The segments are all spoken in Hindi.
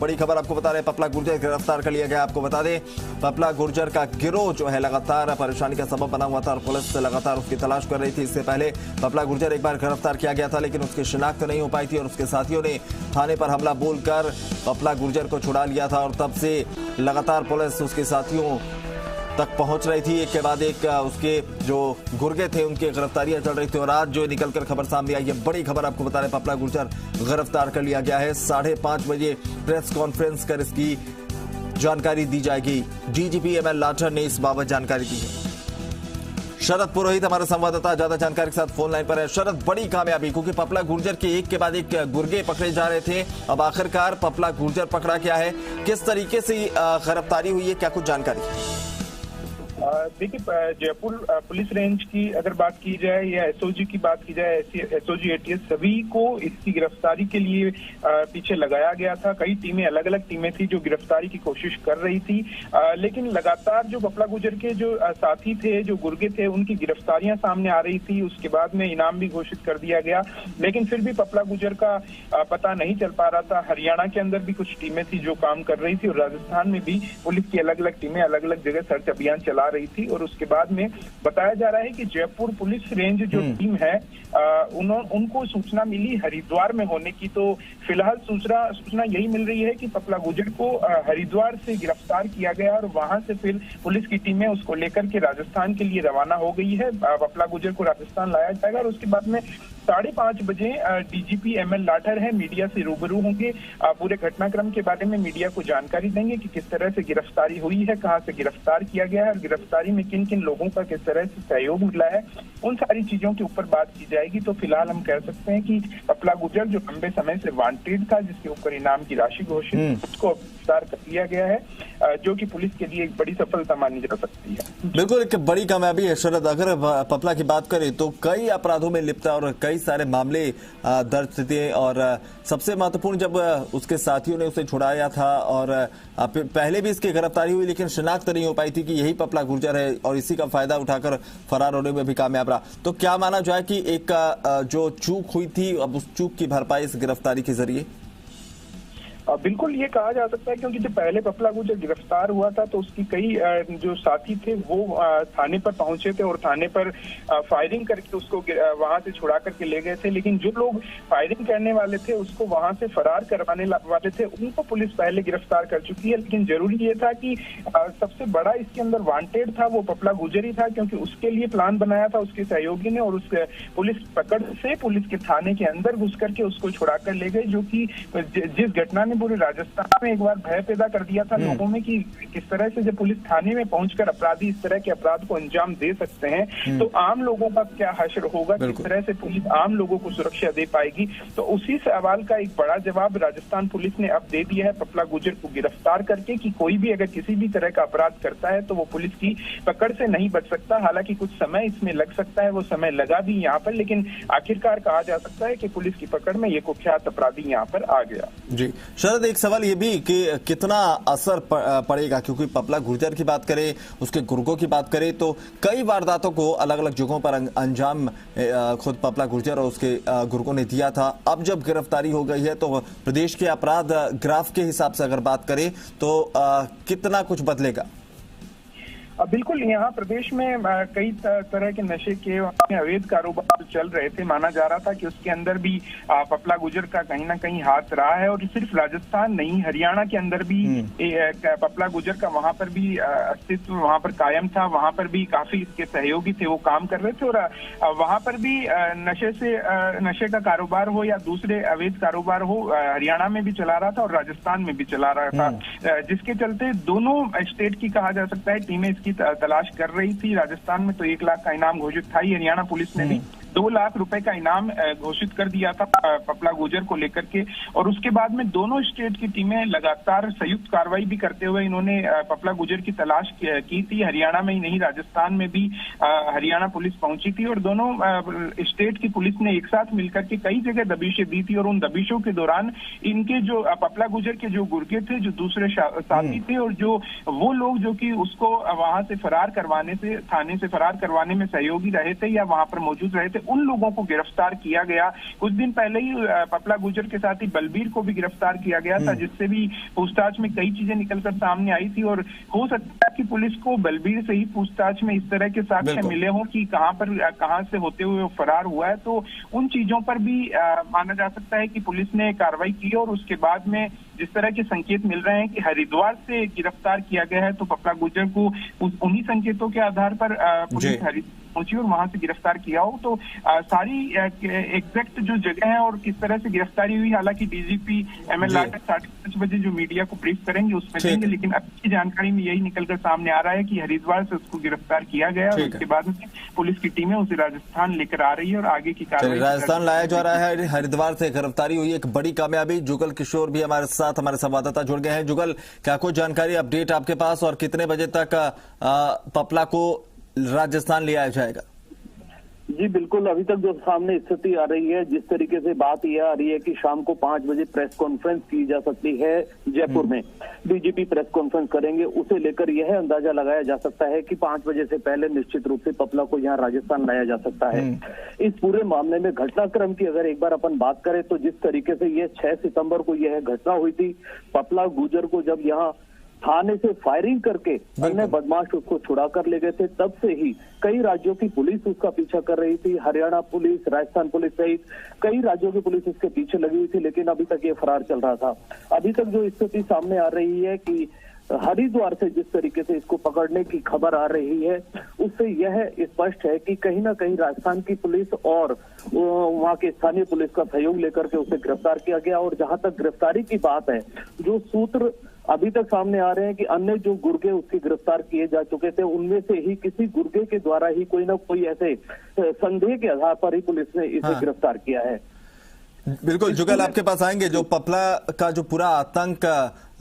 बड़ी खबर आपको बता रहे हैं, पपला गुर्जर गिरफ्तार कर लिया गया। आपको बता दें, पपला गुर्जर का गिरोह जो है लगातार परेशानी का सबब बना हुआ था और पुलिस लगातार उसकी तलाश कर रही थी। इससे पहले पपला गुर्जर एक बार गिरफ्तार किया गया था, लेकिन उसकी शिनाख्त नहीं हो पाई थी और उसके साथियों ने थाने पर हमला बोलकर पपला गुर्जर को छुड़ा लिया था और तब से लगातार पुलिस उसके साथियों तक पहुंच रही थी। एक के बाद एक उसके जो गुर्गे थे उनकी गिरफ्तारियां चल रही थी और आज जो निकलकर खबर सामने आई है, बड़ी खबर आपको बता रहे हैं, पपला गुर्जर गिरफ्तार कर लिया गया है। 5:30 बजे प्रेस कॉन्फ्रेंस कर इसकी जानकारी दी जाएगी। डीजीपी एमएल लाठर ने इस बाबत जानकारी दी है। शरद पुरोहित हमारे संवाददाता ज्यादा जानकारी के साथ फोन लाइन पर है। शरद, बड़ी कामयाबी, क्योंकि पपला गुर्जर के एक के बाद एक गुर्गे पकड़े जा रहे थे, अब आखिरकार पपला गुर्जर पकड़ा गया है। किस तरीके से गिरफ्तारी हुई है, क्या कुछ जानकारी? देखिए, जयपुर पुलिस रेंज की अगर बात की जाए या एसओजी की बात की जाए, एसओजी एटीएस सभी को इसकी गिरफ्तारी के लिए पीछे लगाया गया था। कई टीमें, अलग अलग टीमें थी जो गिरफ्तारी की कोशिश कर रही थी, लेकिन लगातार जो पपला गुर्जर के जो साथी थे, जो गुर्गे थे, उनकी गिरफ्तारियां सामने आ रही थी। उसके बाद में इनाम भी घोषित कर दिया गया, लेकिन फिर भी पपला गुर्जर का पता नहीं चल पा रहा था। हरियाणा के अंदर भी कुछ टीमें थी जो काम कर रही थी और राजस्थान में भी पुलिस की अलग अलग टीमें अलग अलग जगह सर्च अभियान चला रही थी। और उसके बाद में बताया जा रहा है कि जयपुर पुलिस रेंज जो टीम है, उनको सूचना मिली हरिद्वार में होने की। तो फिलहाल सूचना यही मिल रही है कि पपला गुर्जर को हरिद्वार से गिरफ्तार किया गया और वहां से फिर पुलिस की टीमें उसको लेकर के राजस्थान के लिए रवाना हो गई है। पपला गुर्जर को राजस्थान लाया जाएगा और उसके बाद में 5:30 बजे डीजीपी एमएल लाठर है, मीडिया से रूबरू होंगे, पूरे घटनाक्रम के बारे में मीडिया को जानकारी देंगे कि किस तरह से गिरफ्तारी हुई है, कहां से गिरफ्तार किया गया है और गिरफ्तारी में किन किन लोगों का किस तरह से सहयोग मिला है, उन सारी चीजों के ऊपर बात की जाएगी। तो फिलहाल हम कह सकते हैं कि पपला गुर्जर जो लंबे समय से वांटेड था, जिसके ऊपर इनाम की राशि घोषित, उसको गिरफ्तार कर लिया गया है, जो कि पुलिस के लिए एक बड़ी सफलता मानी जा सकती है। बिल्कुल, एक बड़ी कामयाबी है। शरद, अगर पपला की बात करें तो कई अपराधों में लिप्त और कई सारे मामले दर्ज थे और सबसे महत्वपूर्ण जब उसके साथियों ने उसे छुड़ाया था और पहले भी इसकी गिरफ्तारी हुई, लेकिन शिनाख्त नहीं हो पाई थी कि यही पपला गुर्जर है और इसी का फायदा उठाकर फरार होने में भी कामयाब रहा। तो क्या माना जाए कि एक जो चूक हुई थी, अब उस चूक की भरपाई इस गिरफ्तारी के जरिए? बिल्कुल ये कहा जा सकता है, क्योंकि जब पहले पपला गुर्जर गिरफ्तार हुआ था तो उसकी कई जो साथी थे वो थाने पर पहुंचे थे और थाने पर फायरिंग करके उसको वहां से छुड़ा करके ले गए थे। लेकिन जो लोग फायरिंग करने वाले थे, उसको वहां से फरार करवाने वाले थे, उनको पुलिस पहले गिरफ्तार कर चुकी है। लेकिन जरूरी ये था कि सबसे बड़ा इसके अंदर वांटेड था वो पपला गुर्जर ही था, क्योंकि उसके लिए प्लान बनाया था उसके सहयोगी ने और उस पुलिस पकड़ से पुलिस के थाने के अंदर घुस करके उसको छुड़ा कर ले गए, जो कि जिस घटना ने पूरे राजस्थान में एक बार भय पैदा कर दिया था लोगों में कि किस तरह से जब पुलिस थाने में पहुंचकर अपराधी इस तरह के अपराध को अंजाम दे सकते हैं, तो आम लोगों का क्या हश्र होगा, किस तरह से पुलिस आम लोगों को सुरक्षा दे पाएगी। तो उसी सवाल का एक बड़ा जवाब राजस्थान पुलिस ने अब दे दिया है पपला गुर्जर को गिरफ्तार करके, कि कोई भी अगर किसी भी तरह का अपराध करता है तो वो पुलिस की पकड़ से नहीं बच सकता। हालांकि कुछ समय इसमें लग सकता है, वो समय लगा भी यहाँ पर, लेकिन आखिरकार कहा जा सकता है कि पुलिस की पकड़ में ये कुख्यात अपराधी यहाँ पर आ गया। जी शरद, एक सवाल ये भी कि कितना असर पड़ेगा, क्योंकि पपला गुर्जर की बात करें, उसके गुर्गों की बात करें तो कई वारदातों को अलग अलग जगहों पर अंजाम खुद पपला गुर्जर और उसके गुर्गों ने दिया था। अब जब गिरफ्तारी हो गई है तो प्रदेश के अपराध ग्राफ के हिसाब से अगर बात करें तो कितना कुछ बदलेगा? बिल्कुल, यहाँ प्रदेश में कई तरह के नशे के अवैध कारोबार चल रहे थे। माना जा रहा था कि उसके अंदर भी पपला गुर्जर का कहीं ना कहीं हाथ रहा है और सिर्फ राजस्थान नहीं, हरियाणा के अंदर भी पपला गुर्जर का वहां पर भी अस्तित्व वहां पर कायम था। वहां पर भी काफी इसके सहयोगी थे, वो काम कर रहे थे और वहां पर भी नशे का कारोबार हो या दूसरे अवैध कारोबार हो, हरियाणा में भी चला रहा था और राजस्थान में भी चला रहा था, जिसके चलते दोनों स्टेट की कहा जा सकता है टीमें तलाश कर रही थी। राजस्थान में तो 1 लाख का इनाम घोषित था ही, हरियाणा पुलिस ने भी 2 लाख रुपए का इनाम घोषित कर दिया था पपला गुर्जर को लेकर के। और उसके बाद में दोनों स्टेट की टीमें लगातार संयुक्त कार्रवाई भी करते हुए इन्होंने पपला गुर्जर की तलाश की थी। हरियाणा में ही नहीं, राजस्थान में भी हरियाणा पुलिस पहुंची थी और दोनों स्टेट की पुलिस ने एक साथ मिलकर के कई जगह दबिशें दी थी। और उन दबिशों के दौरान इनके जो पपला गुर्जर के जो गुर्गे थे, जो दूसरे साथी थे और जो वो लोग जो कि उसको वहां से फरार करवाने से, थाने से फरार करवाने में सहयोगी रहे थे या वहां पर मौजूद रहे थे, से उन लोगों को गिरफ्तार किया गया। कुछ दिन पहले ही पपला गुर्जर के साथ ही बलबीर को भी गिरफ्तार किया गया था, जिससे भी पूछताछ में कई चीजें निकलकर सामने आई थी। और हो सकता है कि पुलिस को बलबीर से ही पूछताछ में इस तरह के साक्ष्य मिले हों कि कहां से होते हुए वो फरार हुआ है, तो उन चीजों पर भी माना जा सकता है कि पुलिस ने कार्रवाई की। और उसके बाद में जिस तरह के संकेत मिल रहे हैं कि हरिद्वार से गिरफ्तार किया गया है, तो पपला गुर्जर को उन्हीं संकेतों के आधार पर पुलिस हरिद्वार पहुंची और वहां से गिरफ्तार किया हो। तो सारी एग्जैक्ट जो जगह है और किस तरह से गिरफ्तारी हुई, हालांकि डीजीपी एमएल लाठक 5:30 बजे जो मीडिया को ब्रीफ करेंगे उसमें देंगे, लेकिन अब की जानकारी में यही निकलकर सामने आ रहा है कि हरिद्वार से उसको गिरफ्तार किया गया और उसके बाद में पुलिस की टीमें उसे राजस्थान लेकर आ रही है और आगे की कार्रवाई राजस्थान लाया जा रहा है। हरिद्वार से गिरफ्तारी हुई, एक बड़ी कामयाबी। जुगल किशोर भी हमारे साथ, हमारे संवाददाता जुड़ गए हैं। जुगल, क्या कुछ जानकारी अपडेट आपके पास, और कितने बजे तक पपला को राजस्थान ले आया जाएगा? जी बिल्कुल, अभी तक जो सामने स्थिति आ रही है, जिस तरीके से बात यह आ रही है कि शाम को 5 बजे प्रेस कॉन्फ्रेंस की जा सकती है जयपुर में, डीजीपी प्रेस कॉन्फ्रेंस करेंगे, उसे लेकर यह अंदाजा लगाया जा सकता है कि 5 बजे से पहले निश्चित रूप से पपला को यहाँ राजस्थान लाया जा सकता है। इस पूरे मामले में घटनाक्रम की अगर एक बार अपन बात करें तो जिस तरीके से यह 6 सितंबर को यह घटना हुई थी, पपला गुर्जर को जब यहाँ थाने से फायरिंग करके अन्य बदमाश उसको छुड़ा कर ले गए थे, तब से ही कई राज्यों की पुलिस उसका पीछा कर रही थी। हरियाणा पुलिस, राजस्थान पुलिस सहित कई राज्यों की पुलिस इसके पीछे लगी हुई थी, लेकिन अभी तक ये फरार चल रहा था। अभी तक जो स्थिति सामने आ रही है कि हरिद्वार से जिस तरीके से इसको पकड़ने की खबर आ रही है, उससे यह स्पष्ट है कि कहीं ना कहीं राजस्थान की पुलिस और वहां के स्थानीय पुलिस का सहयोग लेकर के उसे गिरफ्तार किया गया। और जहां तक गिरफ्तारी की बात है, जो सूत्र अभी तक सामने आ रहे हैं कि अन्य जो गुर्गे उसके गिरफ्तार किए जा चुके थे, उनमें से ही किसी गुर्गे के द्वारा ही कोई ना कोई ऐसे संदेह के आधार पर ही पुलिस ने इसे गिरफ्तार किया है। बिल्कुल जुगल, आपके पास आएंगे। जो पपला का जो पूरा आतंक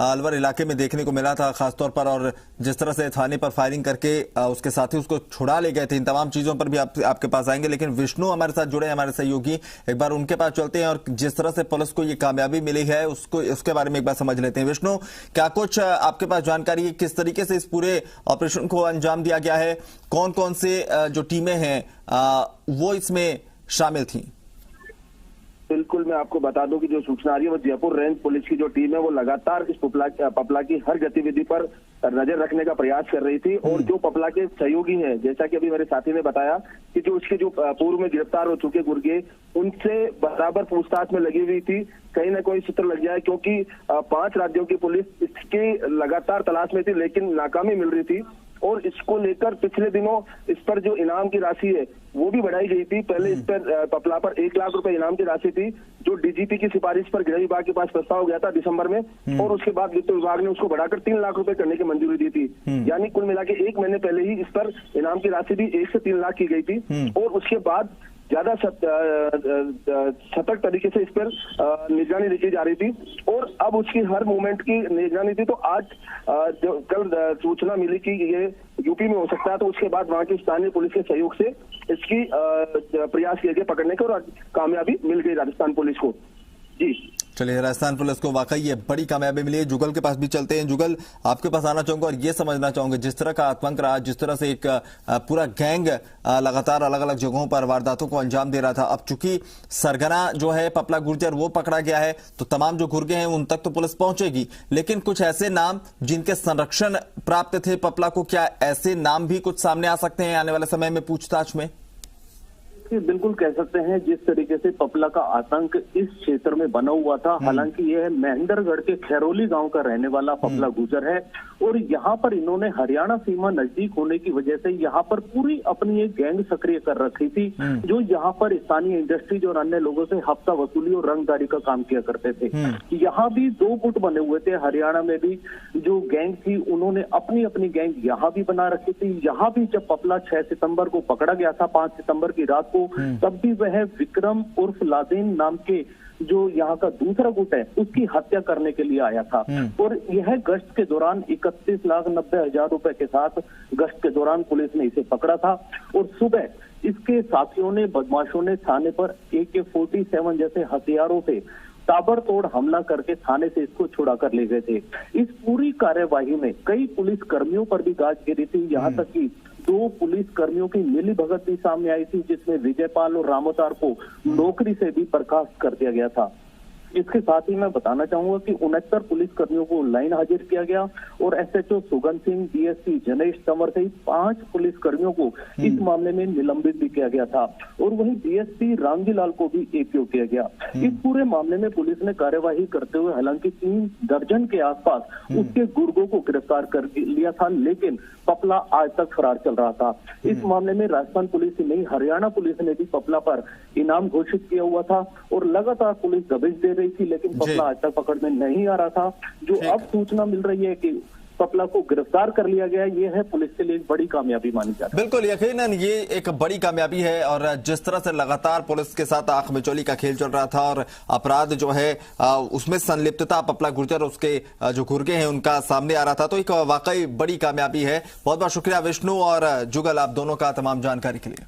अलवर इलाके में देखने को मिला था खासतौर पर, और जिस तरह से थाने पर फायरिंग करके उसके साथी उसको छुड़ा ले गए थे, इन तमाम चीजों पर भी आपके पास आएंगे। लेकिन विष्णु हमारे साथ जुड़े हैं, हमारे सहयोगी, एक बार उनके पास चलते हैं और जिस तरह से पुलिस को ये कामयाबी मिली है उसके बारे में एक बार समझ लेते हैं। विष्णु, क्या कुछ आपके पास जानकारी है, किस तरीके से इस पूरे ऑपरेशन को अंजाम दिया गया है? कौन कौन से जो टीमें हैं वो इसमें शामिल थी? बिल्कुल, मैं आपको बता दूं कि जो सूचना आ रही है वो जयपुर रेंज पुलिस की जो टीम है वो लगातार इस पपला की हर गतिविधि पर नजर रखने का प्रयास कर रही थी। और जो पपला के सहयोगी हैं, जैसा कि अभी मेरे साथी ने बताया कि जो उसके जो पूर्व में गिरफ्तार हो चुके गुर्गे, उनसे बराबर पूछताछ में लगी हुई थी। कहीं ना कोई सूत्र लग जाए, क्योंकि 5 राज्यों की पुलिस इसके लगातार तलाश में थी, लेकिन नाकामी मिल रही थी। और इसको लेकर पिछले दिनों इस पर जो इनाम की राशि है वो भी बढ़ाई गई थी। पहले इस पर पपला पर 1 लाख रुपए इनाम की राशि थी, जो डीजीपी की सिफारिश पर गृह विभाग के पास प्रस्ताव गया था दिसंबर में, और उसके बाद वित्त विभाग ने उसको बढ़ाकर 3 लाख रुपए करने की मंजूरी दी थी। यानी कुल मिला के 1 महीने पहले ही इस पर इनाम की राशि भी 1 से 3 लाख की गई थी। और उसके बाद ज्यादा सतर्क तरीके से इस पर निगरानी रखी जा रही थी और अब उसकी हर मूवमेंट की निगरानी थी। तो आज कल सूचना मिली कि ये यूपी में हो सकता है, तो उसके बाद वहां की स्थानीय पुलिस के सहयोग से इसकी प्रयास किए गए पकड़ने के, और कामयाबी मिल गई राजस्थान पुलिस को। जी चलिए, राजस्थान पुलिस को वाकई ये बड़ी कामयाबी मिली है। जुगल के पास भी चलते हैं। जुगल, आपके पास आना चाहूंगा और ये समझना चाहूंगा, जिस तरह का आतंक रहा, जिस तरह से एक पूरा गैंग लगातार अलग अलग जगहों पर वारदातों को अंजाम दे रहा था। अब चूंकि सरगना जो है पपला गुर्जर वो पकड़ा गया है, तो तमाम जो गुर्गे हैं उन तक तो पुलिस पहुंचेगी, लेकिन कुछ ऐसे नाम जिनके संरक्षण प्राप्त थे पपला को, क्या ऐसे नाम भी कुछ सामने आ सकते हैं आने वाले समय में पूछताछ में? बिल्कुल कह सकते हैं, जिस तरीके से पपला का आतंक इस क्षेत्र में बना हुआ था। हालांकि यह महेंद्रगढ़ के खैरोली गांव का रहने वाला पपला गुर्जर है, और यहाँ पर इन्होंने हरियाणा सीमा नजदीक होने की वजह से यहाँ पर पूरी अपनी एक गैंग सक्रिय कर रखी थी, जो यहाँ पर स्थानीय इंडस्ट्रीज और अन्य लोगों से हफ्ता वसूली और रंगदारी का काम किया करते थे। यहाँ भी 2 गुट बने हुए थे। हरियाणा में भी जो गैंग थी, उन्होंने अपनी अपनी गैंग यहाँ भी बना रखी थी। यहाँ भी जब पपला 6 सितंबर को पकड़ा गया था, 5 सितंबर की रात, तब भी वह विक्रम उर्फ लादेन नाम के जो यहाँ का दूसरा गुट है उसकी हत्या करने के लिए आया था। और यह गश्त के दौरान 31,90,000 रुपए के साथ गश्त के दौरान पुलिस ने इसे पकड़ा था। और सुबह इसके साथियों ने, बदमाशों ने थाने पर AK-47 जैसे हथियारों से ताबड़तोड़ हमला करके थाने से इसको छुड़ा कर ले गए थे। इस पूरी कार्यवाही में कई पुलिस कर्मियों पर भी गाज गिरी थी, यहाँ तक कि 2 पुलिस कर्मियों की मिलीभगत भी सामने आई थी, जिसमें विजयपाल और रामोतार को नौकरी से भी बर्खास्त कर दिया गया था। इसके साथ ही मैं बताना चाहूंगा कि 69 पुलिस कर्मियों को लाइन हाजिर किया गया और एसएचओ सुगन सिंह, डीएसपी जनेश तंवर सहित 5 पुलिस कर्मियों को इस मामले में निलंबित भी किया गया था और वहीं डीएसपी रामजीलाल को भी एपीओ किया गया। इस पूरे मामले में पुलिस ने कार्यवाही करते हुए हालांकि 3 दर्जन के आसपास उसके गुर्गों को गिरफ्तार कर लिया था, लेकिन पपला आज तक फरार चल रहा था। इस मामले में राजस्थान पुलिस ही नहीं, हरियाणा पुलिस ने भी पपला पर इनाम घोषित किया हुआ था और लगातार पुलिस दबिश दे रही थी, लेकिन पपला आज तक पकड़ में नहीं आ रहा था। जो अब सूचना मिल रही है कि पपला को गिरफ्तार कर लिया गया, ये है पुलिस के लिए एक बड़ी कामयाबी मानी जाती है। बिल्कुल, यकीनन ये एक बड़ी कामयाबी है और जिस तरह से लगातार पुलिस के साथ आंख मिचौली का खेल चल रहा था और अपराध जो है उसमें संलिप्तता पपला गुर्जर उसके जो गुर्गे हैं उनका सामने आ रहा था, तो एक वाकई बड़ी कामयाबी है। बहुत बहुत शुक्रिया विष्णु और जुगल, आप दोनों का तमाम जानकारी के लिए।